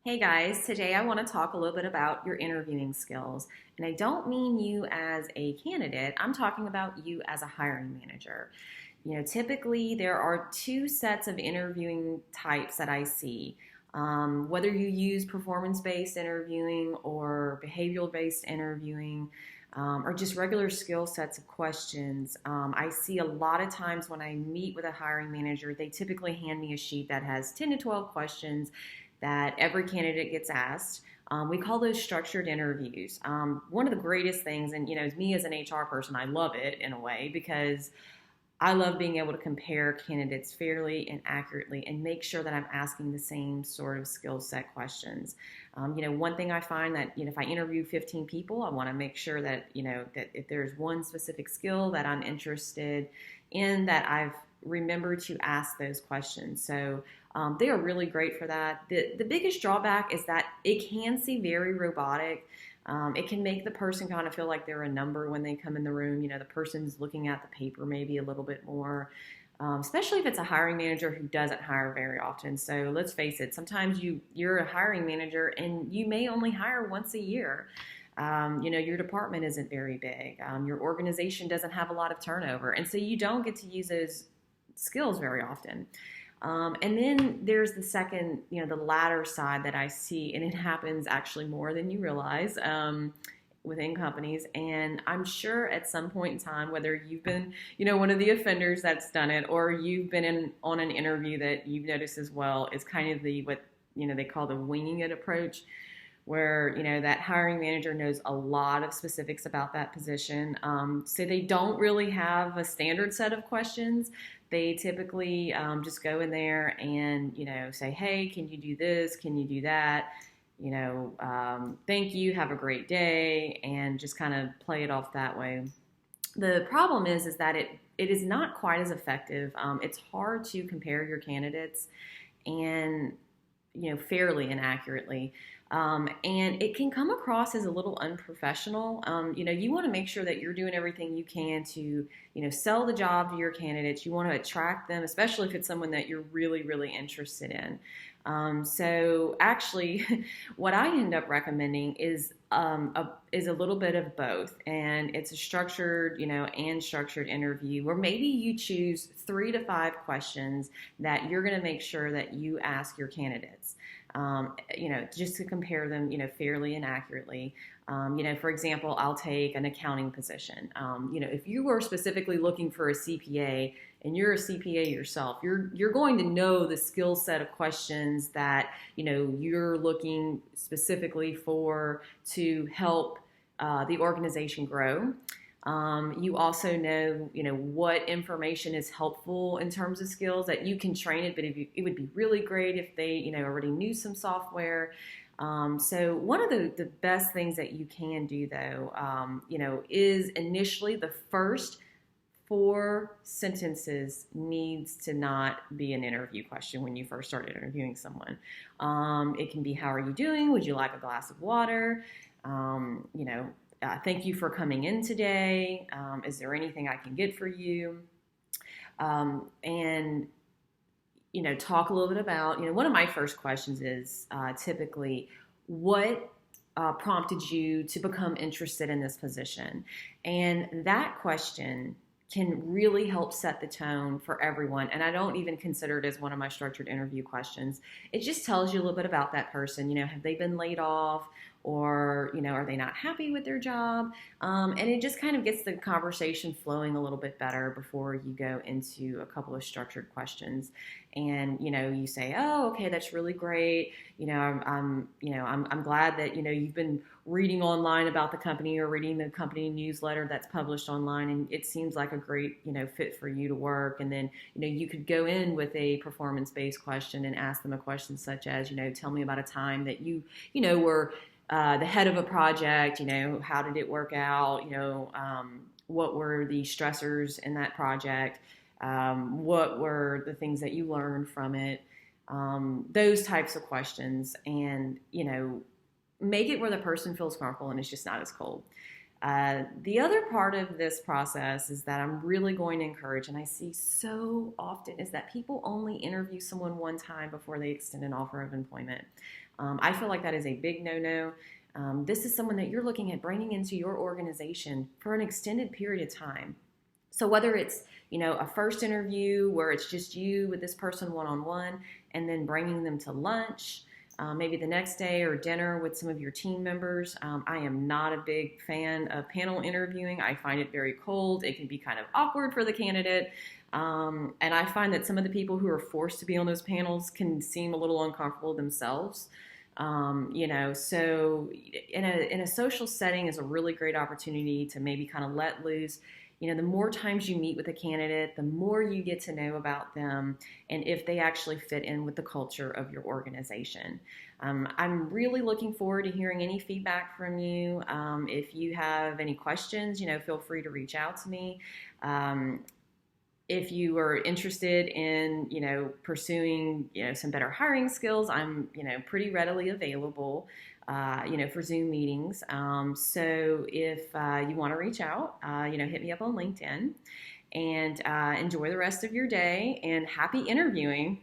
Hey guys, today I want to talk a little bit about your interviewing skills. And I don't mean you as a candidate, I'm talking about you as a hiring manager. Typically there are two sets of interviewing types that I see. Whether you use performance based interviewing or behavioral based interviewing, or just regular skill sets of questions. I see a lot of times when I meet with a hiring manager, they typically hand me a sheet that has 10 to 12 questions that every candidate gets asked. We call those structured interviews. One of the greatest things, and me as an HR person, I love it in a way because I love being able to compare candidates fairly and accurately and make sure that I'm asking the same sort of skill set questions. One thing I find that if I interview 15 people, I want to make sure that that if there's one specific skill that I'm interested in, that I've remembered to ask those questions. So they are really great for that. The biggest drawback is that it can seem very robotic. It can make the person kind of feel like they're a number when they come in the room. The person's looking at the paper maybe a little bit more, especially if it's a hiring manager who doesn't hire very often. So let's face it, sometimes you're a hiring manager and you may only hire once a year. Your department isn't very big. Your organization doesn't have a lot of turnover. And so you don't get to use those skills very often. And then there's the second, the latter side that I see, and it happens actually more than you realize within companies. And I'm sure at some point in time, whether you've been, one of the offenders that's done it, or you've been on an interview that you've noticed as well, is kind of what they call the winging it approach, where that hiring manager knows a lot of specifics about that position. So they don't really have a standard set of questions. They typically just go in there and say, hey, can you do this? Can you do that? Thank you, have a great day, and just kind of play it off that way. The problem is that it is not quite as effective. It's hard to compare your candidates and fairly and accurately. And it can come across as a little unprofessional. You want to make sure that you're doing everything you can to, sell the job to your candidates. You want to attract them, especially if it's someone that you're really, really interested in. So actually, what I end up recommending is a little bit of both, and it's a structured, and structured interview where maybe you choose 3 to 5 questions that you're going to make sure that you ask your candidates. Just to compare them, fairly and accurately. For example, I'll take an accounting position. If you were specifically looking for a CPA and you're a CPA yourself, you're going to know the skill set of questions that, you're looking specifically for to help the organization grow. You also know, what information is helpful in terms of skills that you can train it, but it would be really great if they, already knew some software. So one of the best things that you can do though, is initially the first 4 sentences needs to not be an interview question when you first started interviewing someone. It can be, how are you doing? Would you like a glass of water? Thank you for coming in today. Is there anything I can get for you? And talk a little bit about, one of my first questions is typically, what prompted you to become interested in this position? And that question can really help set the tone for everyone. And I don't even consider it as one of my structured interview questions. It just tells you a little bit about that person. Have they been laid off? Or, are they not happy with their job? And it just kind of gets the conversation flowing a little bit better before you go into a couple of structured questions. And, you say, oh, okay, that's really great. I'm glad that, you've been reading online about the company or reading the company newsletter that's published online. And it seems like a great, fit for you to work. And then, you could go in with a performance-based question and ask them a question such as, tell me about a time that you were the head of a project, how did it work out? What were the stressors in that project? What were the things that you learned from it? Those types of questions, and, make it where the person feels comfortable and it's just not as cold. The other part of this process is that I'm really going to encourage, and I see so often, is that people only interview someone one time before they extend an offer of employment. I feel like that is a big no-no. This is someone that you're looking at bringing into your organization for an extended period of time. So whether it's, a first interview where it's just you with this person one-on-one, and then bringing them to lunch, maybe the next day, or dinner with some of your team members. I am not a big fan of panel interviewing. I find it very cold. It can be kind of awkward for the candidate. And I find that some of the people who are forced to be on those panels can seem a little uncomfortable themselves. So in a social setting is a really great opportunity to maybe kind of let loose. The more times you meet with a candidate, the more you get to know about them and if they actually fit in with the culture of your organization. I'm really looking forward to hearing any feedback from you. If you have any questions, feel free to reach out to me. If you are interested in, pursuing, some better hiring skills, I'm, pretty readily available, for Zoom meetings. So if you want to reach out, hit me up on LinkedIn, and enjoy the rest of your day, and happy interviewing.